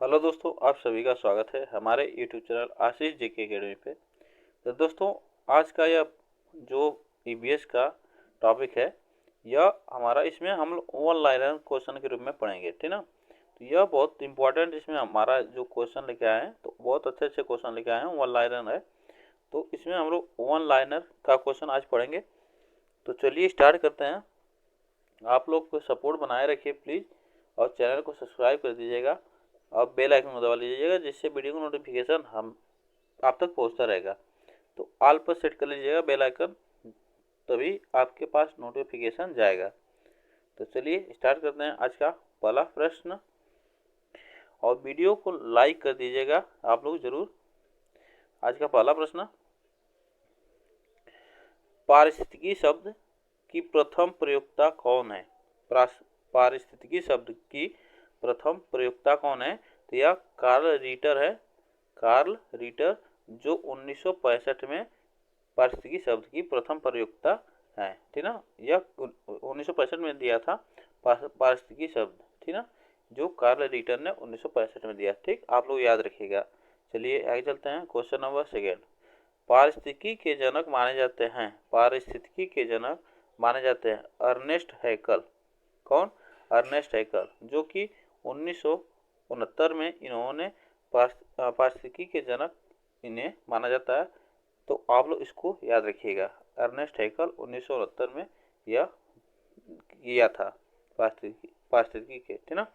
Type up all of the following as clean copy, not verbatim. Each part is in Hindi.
हेलो दोस्तों, आप सभी का स्वागत है हमारे यूट्यूब चैनल आशीष जीके अकेडमी पे। तो दोस्तों, आज का यह जो ईवीएस का टॉपिक है, यह हमारा इसमें हम लोग वन लाइनर क्वेश्चन के रूप में पढ़ेंगे, ठीक ना। तो यह बहुत इंपॉर्टेंट, इसमें हमारा जो क्वेश्चन लेके आए हैं तो बहुत अच्छे अच्छे क्वेश्चन लेके आए हैं, वन लाइनर है। तो इसमें हम लोग वन लाइनर का क्वेश्चन आज पढ़ेंगे। तो चलिए स्टार्ट करते हैं। आप लोग को सपोर्ट बनाए रखिए प्लीज़, और चैनल को सब्सक्राइब कर दीजिएगा और बेल आइकन को दबा लीजिएगा, जिससे वीडियो का नोटिफिकेशन हम आप तक पहुंचता रहेगा। तो ऑल पर सेट कर लीजिएगा बेल आइकन, तभी आपके पास नोटिफिकेशन जाएगा। तो चलिए स्टार्ट करते हैं आज का पहला प्रश्न, और वीडियो को लाइक कर दीजिएगा आप लोग जरूर। आज का पहला प्रश्न, पारिस्थितिकी शब्द की प्रथम प्रयोक्ता कौन है? पारिस्थितिकी शब्द की प्रथम प्रयोक्ता कौन है? तो यह कार्ल रीटर है। कार्ल रीटर, जो 1965 में पारिस्थितिकी शब्द की प्रथम प्रयोक्ता है, ठीक ना। यह 1965 में दिया था पारिस्थितिकी शब्द, ठीक ना, जो कार्ल रीटर ने 1965 में दिया। ठीक, आप लोग याद रखिएगा। चलिए आगे चलते हैं। क्वेश्चन नंबर सेकेंड, पारिस्थितिकी के जनक माने जाते हैं, पारिस्थितिकी के जनक माने जाते हैं अर्नेस्ट हैकल। कौन? अर्नेस्ट हैकल, जो कि 1969 में इन्होंने पारिस्थितिकी के जनक इन्हें माना जाता है। तो आप लोग इसको याद रखिएगा, अर्नेस्ट हैकल 1969 में यह किया था पारिस्थितिकी के, ठीक ना।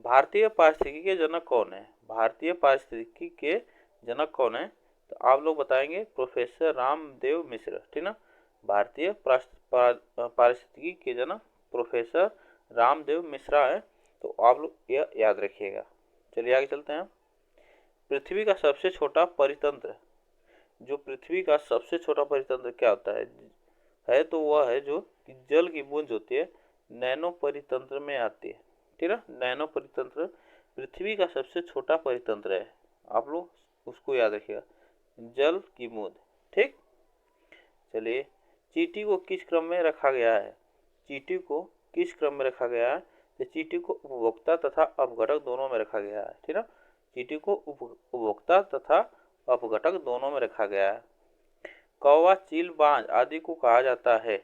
भारतीय पारिस्थितिकी के जनक कौन है? भारतीय पारिस्थितिकी के जनक कौन है? तो आप लोग बताएंगे प्रोफेसर रामदेव मिश्र, ठीक ना। भारतीय पारिस्थितिकी के जनक प्रोफेसर रामदेव मिश्रा है। तो आप लोग यह याद रखिएगा। चलिए आगे चलते हैं। पृथ्वी का सबसे छोटा परितंत्र, जो पृथ्वी का सबसे छोटा परितंत्र क्या होता है तो वह है जो जल की बूंद होती है, नैनो परितंत्र में आती है, ठीक है। नैनो परितंत्र पृथ्वी का सबसे छोटा परितंत्र है। आप लोग उसको याद रखिएगा, जल की बूंद। ठीक, चलिए, चींटी को किस क्रम में रखा गया है? चींटी को किस क्रम में रखा गया है? तो चींटी को उपभोक्ता तथा अपघटक दोनों में रखा गया है, ठीक ना। चींटी को उपभोक्ता तथा अपघटक दोनों में रखा गया है। कौवा, चील, बाज आदि को कहा जाता है,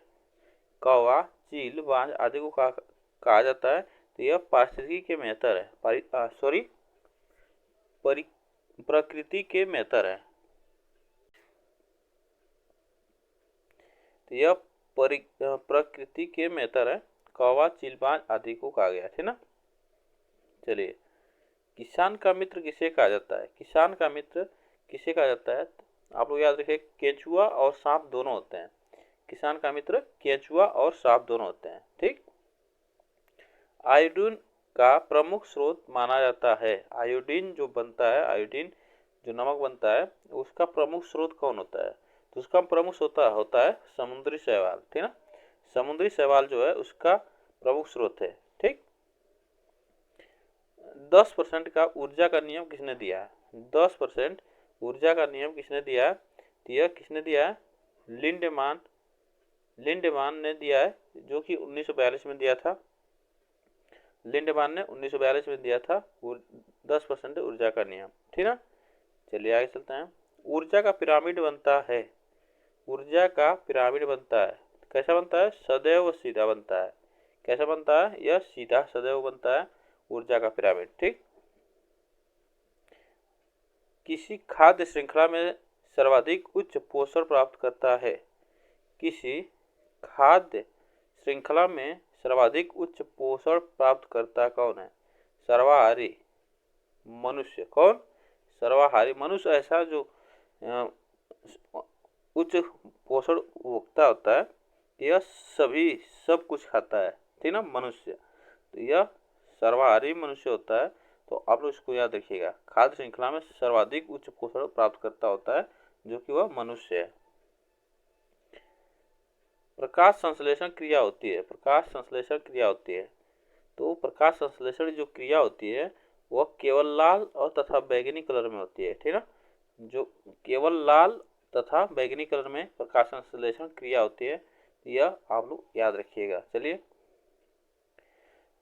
कौवा, चील, बाज आदि को कहा जाता है। तो यह पारिस्थितिकी के मेहतर है, प्रकृति के मेहतर है। तो यह प्रकृति के मेहतर है। कौवा, चील, बाज आदि को कहा गया, ठीक ना। चलिए, किसान का मित्र किसे कहा जाता है? किसान का मित्र किसे कहा जाता है? आप लोग याद रखिए, केंचुआ और सांप दोनों होते हैं। किसान का मित्र केंचुआ और सांप दोनों होते हैं। ठीक, आयोडीन का प्रमुख स्रोत माना जाता है। आयोडीन जो बनता है, आयोडीन जो नमक बनता है, उसका प्रमुख स्रोत कौन होता है? तो उसका प्रमुख होता है समुद्री शैवाल, ठीक ना। समुद्री शैवाल जो है उसका प्रमुख स्रोत है। ठीक, 10% का ऊर्जा का नियम किसने दिया है? 10% ऊर्जा का नियम किसने दिया है? तो यह किसने दिया है? लिंडमान, लिंडमान ने दिया है, जो कि 1942 में दिया था। लिंडमान ने 1942 में दिया था 10% ऊर्जा का नियम, ठीक ना। चलिए आगे चलते हैं। ऊर्जा का पिरामिड बनता है, ऊर्जा का पिरामिड बनता है, कैसा बनता है? सदैव सीधा बनता है। कैसा बनता है? यह सीधा सदैव बनता है ऊर्जा का पिरामिड। ठीक, किसी खाद्य श्रृंखला में सर्वाधिक उच्च पोषण प्राप्त करता है, किसी खाद्य श्रृंखला में सर्वाधिक उच्च पोषण प्राप्त करता कौन है? सर्वाहारी मनुष्य। कौन? सर्वाहारी मनुष्य ऐसा जो उच्च पोषण उपभोक्ता होता है, यह सभी सब कुछ खाता है, ठीक ना, मनुष्य। तो यह सर्वाहारी मनुष्य होता है। तो आप लोग इसको याद रखिएगा, खाद्य श्रृंखला में सर्वाधिक उच्च पोषण प्राप्त करता होता है, जो कि वह मनुष्य है। प्रकाश संश्लेषण क्रिया होती है, प्रकाश संश्लेषण क्रिया होती है। तो प्रकाश संश्लेषण जो क्रिया होती है वह केवल लाल और तथा बैगनी कलर में होती है, ठीक ना। जो केवल लाल तथा बैगनी कलर में प्रकाश संश्लेषण क्रिया होती है, यह आप लोग याद रखिएगा। चलिए,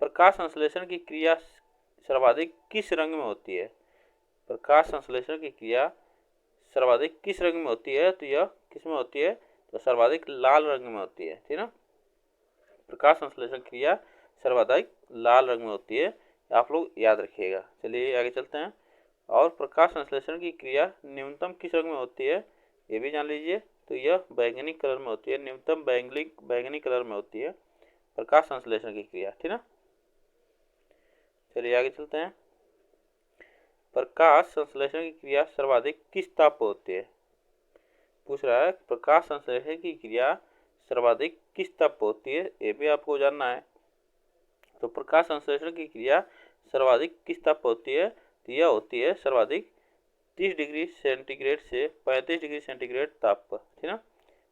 प्रकाश संश्लेषण की क्रिया सर्वाधिक किस रंग में होती है? प्रकाश संश्लेषण की क्रिया सर्वाधिक किस रंग में होती है? तो यह किस में होती है? तो सर्वाधिक लाल रंग में होती है, ठीक ना। प्रकाश संश्लेषण क्रिया सर्वाधिक लाल रंग में होती है, आप लोग याद रखिएगा। चलिए आगे चलते हैं। और प्रकाश संश्लेषण की क्रिया न्यूनतम किस रंग में होती है, ये भी जान लीजिए। तो यह बैंगनी कलर में होती है, न्यूनतम बैंगनी कलर में होती है प्रकाश संश्लेषण की क्रिया, ठीक ना। चलिए आगे चलते हैं। प्रकाश संश्लेषण की क्रिया सर्वाधिक किस ताप पर होती है? पूछ रहा है प्रकाश संश्लेषण की क्रिया सर्वाधिक किस ताप पर होती है, ये भी आपको जानना है। तो प्रकाश संश्लेषण की क्रिया सर्वाधिक किस ताप पर होती है? तो यह होती है सर्वाधिक 30 डिग्री सेंटीग्रेड से 35 डिग्री सेंटीग्रेड ताप पर, ठीक ना।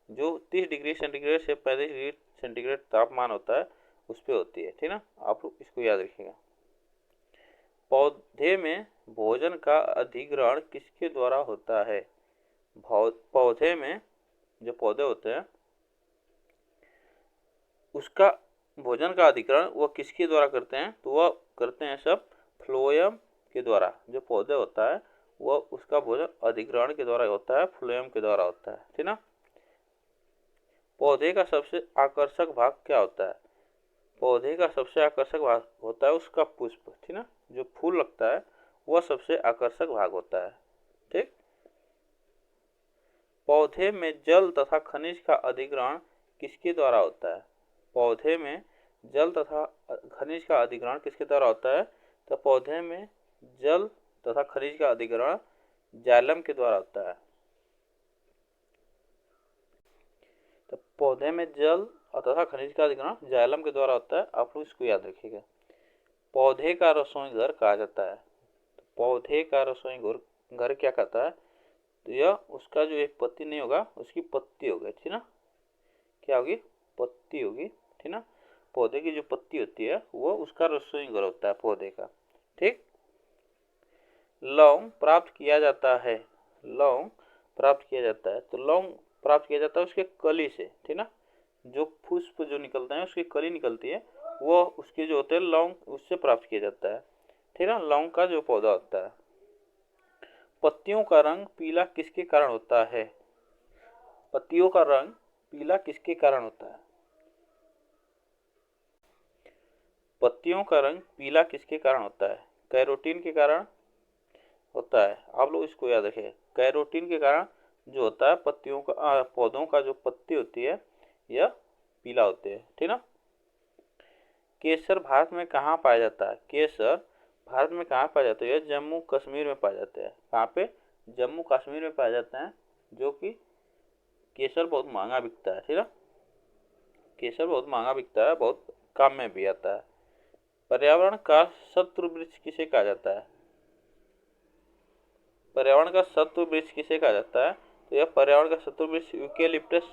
जो 30 डिग्री सेंटीग्रेड से 35 डिग्री सेंटीग्रेड तापमान होता है उस पर होती है, ठीक ना। आप लोग इसको याद रखिएगा। पौधे में भोजन का अधिग्रहण किसके द्वारा होता है? पौधे में जो पौधे होते हैं उसका भोजन का अधिग्रहण वह किसके द्वारा करते हैं? तो वह करते हैं सब फ्लोएम के द्वारा। जो पौधे होता है वह उसका भोजन अधिग्रहण के द्वारा होता है, फ्लोएम के द्वारा होता है, ठीक ना। पौधे का सबसे आकर्षक भाग क्या होता है? पौधे का सबसे आकर्षक भाग होता है उसका पुष्प, ठीक ना। जो फूल लगता है वह सबसे आकर्षक भाग होता है, ठीक। पौधे में जल तथा खनिज का अधिग्रहण किसके द्वारा होता है? पौधे में जल तथा खनिज का अधिग्रहण किसके द्वारा होता है? तो पौधे में जल तथा खनिज का अधिग्रहण जाइलम के द्वारा होता है। तो पौधे में जल तथा खनिज का अधिग्रहण जाइलम के द्वारा होता है, आप लोग इसको याद रखिएगा। पौधे का रसोई घर कहा जाता है। तो पौधे का रसोई घर क्या कहता है? तो यह उसका जो एक पत्ती नहीं होगा उसकी पत्ती होगी, ठीक ना। क्या होगी? पत्ती होगी, ठीक ना। पौधे की जो पत्ती होती है वो उसका रसोई घर होता है पौधे का, ठीक। लौंग प्राप्त किया जाता है, लौंग प्राप्त किया जाता है। तो लौंग प्राप्त किया जाता है उसके कली से, ठीक ना। जो पुष्प जो निकलते हैं उसकी कली निकलती है, वो उसके जो होते हैं लौंग उससे प्राप्त किया जाता है, ठीक ना। लौंग का जो पौधा होता है। पत्तियों का रंग पीला किसके कारण होता है? पत्तियों का रंग पीला किसके कारण होता है? पत्तियों का रंग पीला किसके कारण होता है? कैरोटीन के कारण होता है, आप लोग इसको याद रखें। कैरोटीन के कारण जो होता है पत्तियों का पौधों का जो पत्ती होती है यह पीला होते हैं, ठीक ना। केसर भारत में कहाँ पाया जाता है? केसर भारत में कहाँ पाया जाता है? यह जम्मू कश्मीर में पाया जाता है। कहाँ पे? जम्मू कश्मीर में पाया जाता है। जो कि केसर बहुत महंगा बिकता है, ठीक है। केसर बहुत महंगा बिकता है, बहुत काम में भी आता है। पर्यावरण का शत्रु वृक्ष किसे कहा जाता है? पर्यावरण का शत्रु वृक्ष किसे कहा जाता है? तो यह पर्यावरण का शत्रु वृक्ष यूकेलिप्टस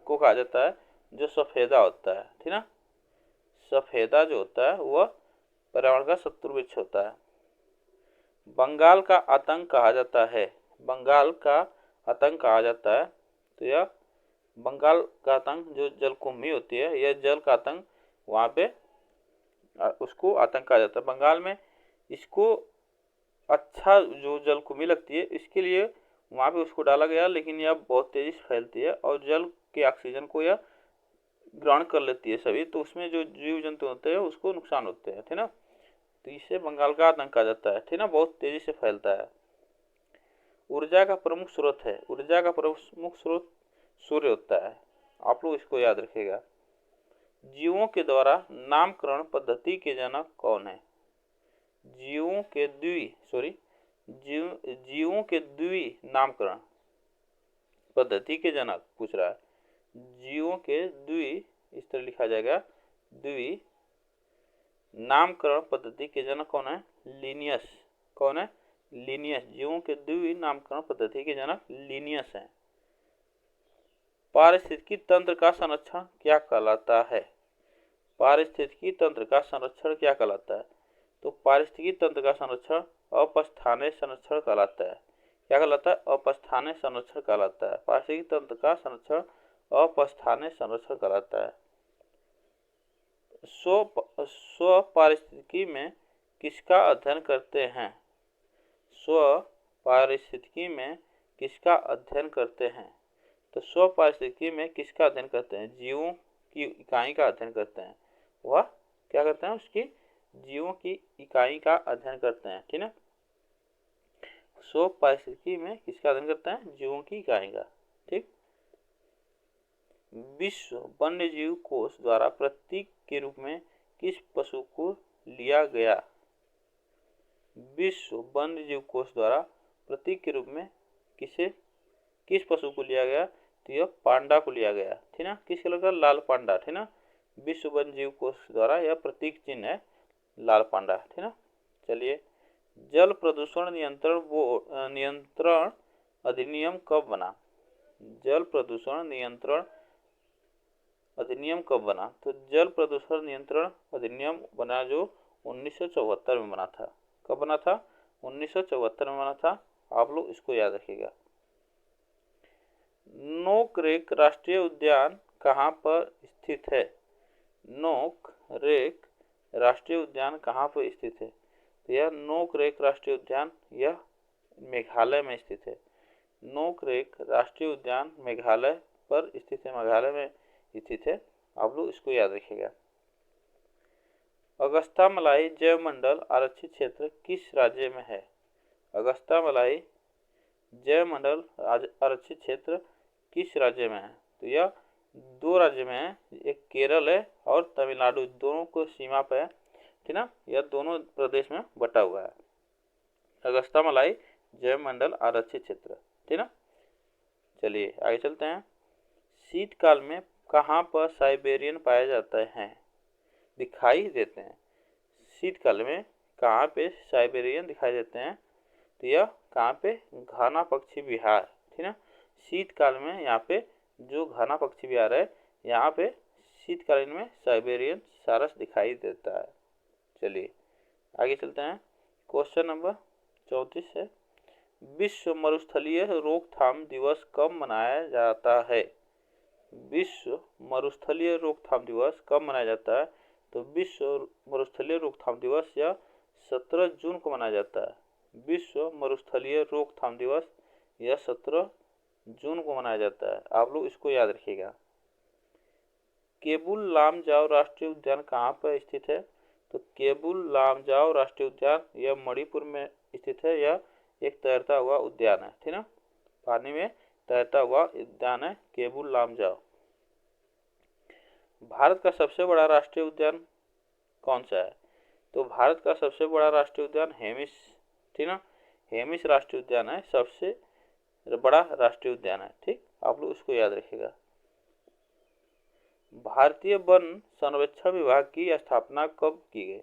को कहा जाता है, जो सफेदा होता है, ठीक ना। सफेदा जो होता है वह पर्यावरण का शत्रु वृक्ष होता है। बंगाल का आतंक कहा जाता है, बंगाल का आतंक कहा जाता है। तो यह बंगाल का आतंक जो जलकुंभी होती है, यह जल का आतंक वहाँ पे उसको आतंक कहा जाता है बंगाल में। इसको अच्छा जो जलकुंभी लगती है इसके लिए वहाँ पे उसको डाला गया, लेकिन यह बहुत तेजी से फैलती है और जल के ऑक्सीजन को यह ग्रहण कर लेती है सभी, तो उसमें जो जीव जंतु होते हैं उसको नुकसान होते हैं, ठीक ना। तो इसे बंगाल का आतंक कहा जाता है, ठीक ना। बहुत तेजी से फैलता है। ऊर्जा का प्रमुख स्रोत है, ऊर्जा का प्रमुख स्रोत सूर्य होता है, आप लोग इसको याद रखिएगा। जीवों के द्वारा नामकरण पद्धति के जनक कौन है? जीवों के जीवों के द्वि नामकरण पद्धति के जनक पूछ रहा है। जीवों के द्वि, इस तरह लिखा जाएगा, द्वि नामकरण पद्धति के जनक कौन है? लिनियस। कौन है? लिनियस। जीवों के द्वि नामकरण पद्धति के जनक लिनियस हैं। पारिस्थितिकी तंत्र का संरक्षण क्या कहलाता है? पारिस्थितिकी तंत्र का संरक्षण क्या कहलाता है? तो पारिस्थितिकी तंत्र का संरक्षण अपस्थानीय संरक्षण कहलाता है। क्या कहलाता है? अपस्थानीय संरक्षण कहलाता है। पारिस्थितिकी तंत्र का संरक्षण अपस्थानीय संरक्षण कहलाता है। स्व पारिस्थितिकी में किसका अध्ययन करते हैं? स्व पारिस्थितिकी में किसका अध्ययन करते हैं? तो स्व पारिस्थितिकी में किसका अध्ययन करते हैं? जीवों की इकाई का अध्ययन करते हैं। वह क्या करते हैं? उसकी जीवों की इकाई का अध्ययन करते हैं। ठीक है, स्व पारिस्थितिकी में किसका अध्ययन करते हैं? जीवों की इकाई का। ठीक, विश्व वन्यजीव कोष द्वारा प्रतीक के रूप में किस पशु को लिया गया? विश्व वन्यजीव कोष द्वारा प्रतीक के रूप में किस पशु को लिया गया? तो यह पांडा को लिया गया। ठीक ना, किस कलर का? लाल पांडा। ठीक ना, विश्व वन्यजीव कोष द्वारा यह प्रतीक चिन्ह है लाल पांडा। ठीक ना, चलिए, जल प्रदूषण नियंत्रण अधिनियम कब बना? जल प्रदूषण नियंत्रण अधिनियम कब बना? तो जल प्रदूषण नियंत्रण अधिनियम बना जो 1974 में बना था। कब बना था? 1974 में बना था। आप लोग इसको याद रखिएगा। नोकरेक राष्ट्रीय उद्यान कहाँ पर स्थित है? नोकरेक राष्ट्रीय उद्यान कहाँ पर स्थित है? तो यह नोकरेक राष्ट्रीय उद्यान यह मेघालय में स्थित है। नोकरेक राष्ट्रीय उद्यान मेघालय पर स्थित है, मेघालय में स्थित है। आप लोग इसको याद रखिएगा। अगस्त्यामलाई जैव मंडल आरक्षित क्षेत्र किस राज्य में है? अगस्त्यामलाई जैव मंडल आरक्षित क्षेत्र किस राज्य में है? तो यह दो राज्य में है, एक केरल है और तमिलनाडु, दोनों को सीमा पे है। ठीक ना, यह दोनों प्रदेश में बटा हुआ है। अगस्त्यामलाई जैव मंडल आरक्षित क्षेत्र। ठीक ना, चलिए आगे चलते हैं। शीतकाल में कहाँ पर साइबेरियन पाए जाते हैं? दिखाई देते हैं। शीतकाल में कहाँ पे साइबेरियन दिखाई देते हैं? तो यह कहाँ पे? घाना पक्षी विहार। ठीक ना, शीतकाल में यहाँ पे जो घाना पक्षी विहार है, यहाँ पे शीतकालीन में साइबेरियन सारस दिखाई देता है। चलिए आगे चलते हैं। क्वेश्चन नंबर 34 है, विश्व मरुस्थलीय रोकथाम दिवस कब मनाया जाता है? विश्व मरुस्थलीय रोकथाम दिवस कब मनाया जाता है? तो विश्व मरुस्थलीय रोकथाम दिवस यह 17 जून को मनाया जाता है। विश्व मरुस्थलीय रोकथाम दिवस यह 17 जून को मनाया जाता है। आप लोग इसको याद रखिएगा। केबुल लामजाओ राष्ट्रीय उद्यान कहाँ पर स्थित है? तो केबुल लामजाओ राष्ट्रीय उद्यान यह मणिपुर में स्थित है। यह एक तैरता हुआ उद्यान है। ठीक ना, पानी में तैरता हुआ उद्यान है केबुल लामजाओ। भारत का सबसे बड़ा राष्ट्रीय उद्यान कौन सा है? तो भारत का सबसे बड़ा राष्ट्रीय उद्यान हेमिस। ठीक ना, हेमिस राष्ट्रीय उद्यान है, सबसे बड़ा राष्ट्रीय उद्यान है। ठीक, आप लोग इसको याद रखिएगा। भारतीय वन सर्वेक्षण विभाग की स्थापना कब की गई?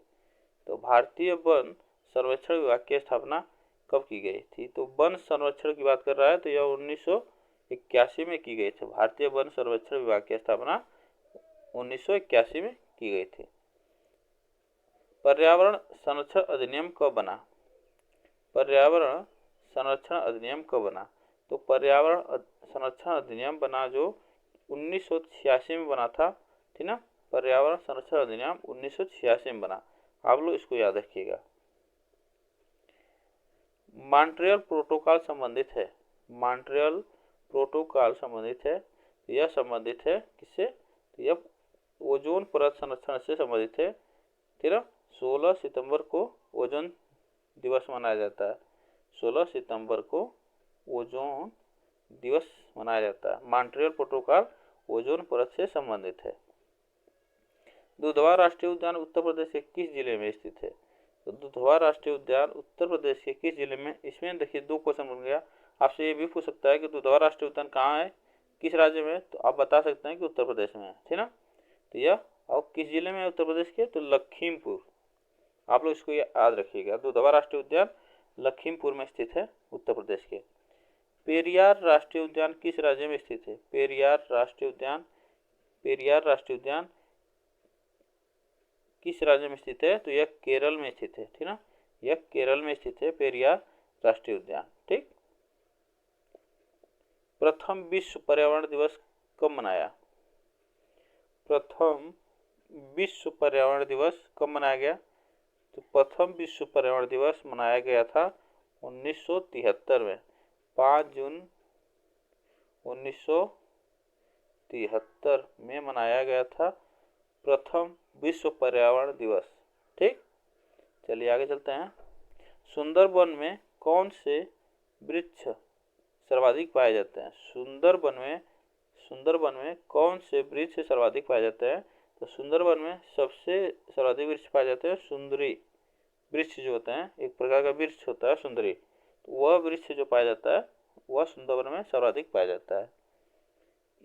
तो भारतीय वन सर्वेक्षण विभाग की स्थापना कब की गई थी? तो वन संरक्षण की बात कर रहा है, तो यह 1981 में की गई थी। भारतीय वन सर्वेक्षण विभाग की स्थापना 1981 में की गई थी। पर्यावरण संरक्षण अधिनियम कब बना? पर्यावरण संरक्षण अधिनियम कब बना? तो पर्यावरण संरक्षण अधिनियम बना जो 1986 में बना था। ठीक ना, पर्यावरण संरक्षण अधिनियम 1986 में बना। आप लोग इसको याद रखिएगा। मॉन्ट्रियल प्रोटोकॉल संबंधित है। मॉन्ट्रियल प्रोटोकॉल संबंधित है, यह संबंधित है किससे? तो यह ओजोन परत संरक्षण से संबंधित है। ठीक है, 16 सितंबर को ओजोन दिवस मनाया जाता है। 16 सितंबर को ओजोन दिवस मनाया जाता है। मॉन्ट्रियल प्रोटोकॉल ओजोन परत से संबंधित है। दुधवा राष्ट्रीय उद्यान उत्तर प्रदेश के किस जिले में स्थित है? तो दुधवा राष्ट्रीय उद्यान उत्तर प्रदेश के किस जिले में? इसमें देखिए दो क्वेश्चन बन गया। आपसे ये भी पूछ सकता है कि दुधवा राष्ट्रीय उद्यान कहाँ है, किस राज्य में? तो आप बता सकते हैं कि उत्तर प्रदेश में है। ठीक ना, तो यह और किस जिले में है उत्तर प्रदेश के? तो लखीमपुर। आप लोग इसको याद रखिएगा। दुधवा राष्ट्रीय उद्यान लखीमपुर में स्थित है उत्तर प्रदेश के। पेरियार राष्ट्रीय उद्यान किस राज्य में स्थित है? पेरियार राष्ट्रीय उद्यान किस राज्य में स्थित है? तो यह केरल में स्थित है। ठीक ना, यह केरल में स्थित है पेरियार राष्ट्रीय उद्यान। ठीक, प्रथम विश्व पर्यावरण दिवस कब मनाया? प्रथम विश्व पर्यावरण दिवस कब मनाया गया? तो प्रथम विश्व पर्यावरण दिवस मनाया गया था 1973 में, 5 जून 1973 में मनाया गया था प्रथम विश्व पर्यावरण दिवस। ठीक, चलिए आगे चलते हैं। सुंदरबन में कौन से वृक्ष सर्वाधिक पाए जाते हैं? सुंदरबन में कौन से वृक्ष सर्वाधिक पाए जाते हैं? तो सुंदरबन में सबसे सर्वाधिक वृक्ष पाए जाते हैं सुंदरी वृक्ष जो होते हैं, एक प्रकार का वृक्ष होता है सुंदरी, तो वह वृक्ष जो पाया जाता है वह सुंदरबन में सर्वाधिक पाया जाता है।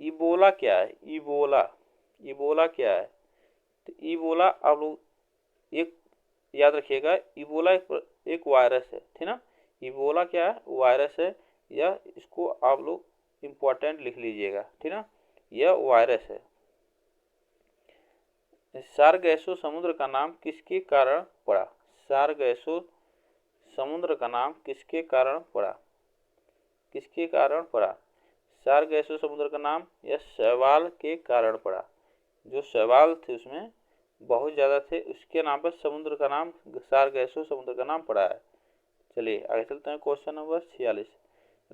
इबोला क्या है? इबोला क्या है? तो इबोला आप लोग एक याद रखिएगा, इबोला एक वायरस है, ठीक ना। इबोला क्या है? वायरस है, या इसको आप लोग इम्पोर्टेंट लिख लीजिएगा, ठीक ना, यह वायरस है। सारगैसो समुद्र का नाम किसके कारण पड़ा? सारगैसो समुद्र का नाम किसके कारण पड़ा? किसके कारण पड़ा? सारगैसो समुद्र का नाम यह शैवाल के कारण पड़ा। जो शैवाल थे उसमें बहुत ज़्यादा थे, उसके नाम पर समुद्र का नाम सारगैसो समुद्र का नाम पड़ा है। चलिए आगे चलते हैं। क्वेश्चन नंबर 46,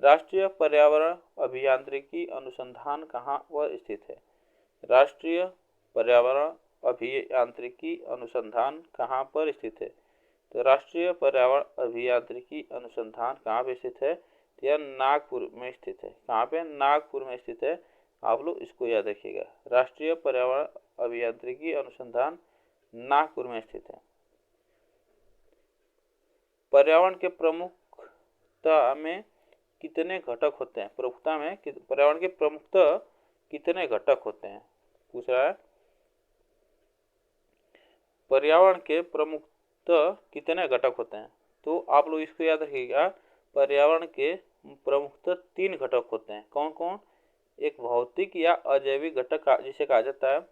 राष्ट्रीय पर्यावरण अभियांत्रिकी अनुसंधान कहाँ पर स्थित है? राष्ट्रीय पर्यावरण अभियांत्रिकी अनुसंधान कहाँ पर स्थित है? तो राष्ट्रीय पर्यावरण अभियांत्रिकी अनुसंधान कहाँ पे स्थित है? यह नागपुर में स्थित है। कहाँ पे? नागपुर में स्थित है। आप लोग इसको याद रखिएगा, राष्ट्रीय पर्यावरण अभियांत्रिकी अनुसंधान नागपुर में स्थित है। पर्यावरण के प्रमुखता में कितने घटक होते हैं? प्रमुखता में पर्यावरण के प्रमुखता कितने घटक होते हैं पूछ रहा है। पर्यावरण के प्रमुखता कितने घटक होते हैं? तो आप लोग इसको याद रखिएगा, पर्यावरण के प्रमुखतः 3 घटक होते हैं। कौन कौन? एक भौतिक या अजैविक घटक जिसे कहा जाता है,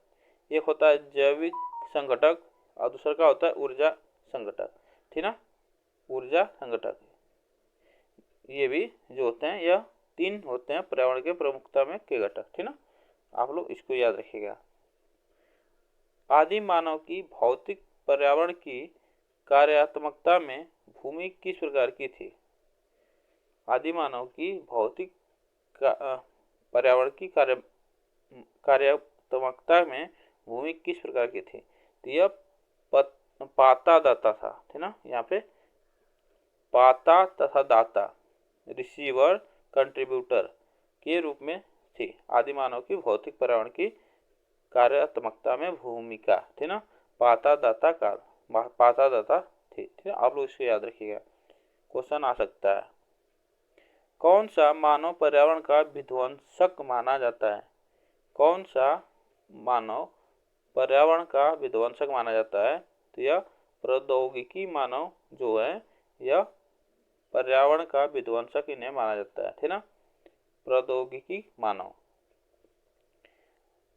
एक होता है जैविक संघटक, और दूसरा का होता है ऊर्जा संघटक, ठीक ना, ऊर्जा संघटक। ये भी जो होते हैं, यह 3 होते हैं पर्यावरण के प्रमुखता में के घटक, ठीक ना, आप लोग इसको याद रखिएगा। आदि मानव की भौतिक पर्यावरण की कार्यात्मकता में भूमि किस प्रकार की थी? आदि मानव की भौतिक पर्यावरण की कार्यात्मकता में भूमि किस प्रकार की थी? तो यह पाता दाता था, ठीक ना, यहाँ पे पाता तथा दाता, रिसीवर कंट्रीब्यूटर के रूप में थी आदि मानव की भौतिक पर्यावरण की कार्यात्मकता में भूमिका, ठीक ना, पाता दाता थी, ठीक है। आप लोग इसको याद रखिएगा, क्वेश्चन आ सकता है। कौन सा मानव पर्यावरण का विध्वंसक माना जाता है? कौन सा मानव पर्यावरण का विध्वंसक माना जाता है? तो यह प्रौद्योगिकी मानव जो है, यह पर्यावरण का विध्वंसक इन्हें माना जाता है, ठीक ना, प्रौद्योगिकी मानव।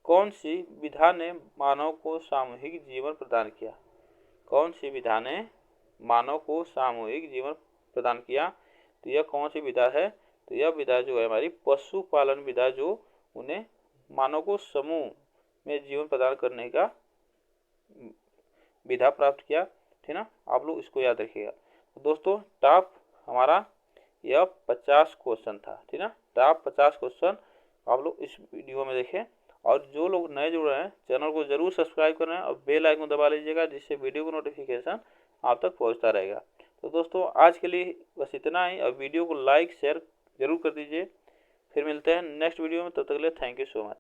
कौन सी विधा ने मानव को सामूहिक जीवन प्रदान किया? कौन सी विधा ने मानव को सामूहिक जीवन प्रदान किया? तो यह कौन सी विधा है? तो यह विधा जो है हमारी पशुपालन विधा, जो उन्हें मानव को समूह में जीवन प्रदान करने का विधा प्राप्त किया, ठीक ना, आप लोग इसको याद रखिएगा। तो दोस्तों टॉप हमारा यह 50 क्वेश्चन था, ठीक ना, टॉप 50 क्वेश्चन आप लोग इस वीडियो में देखें। और जो लोग नए जुड़ रहे हैं चैनल को जरूर सब्सक्राइब करें और बेल आइकन दबा लीजिएगा, जिससे वीडियो को नोटिफिकेशन आप तक पहुंचता रहेगा। तो दोस्तों आज के लिए बस इतना ही, और वीडियो को लाइक शेयर जरूर कर दीजिए। फिर मिलते हैं नेक्स्ट वीडियो में, तब तक के लिए थैंक यू सो मच।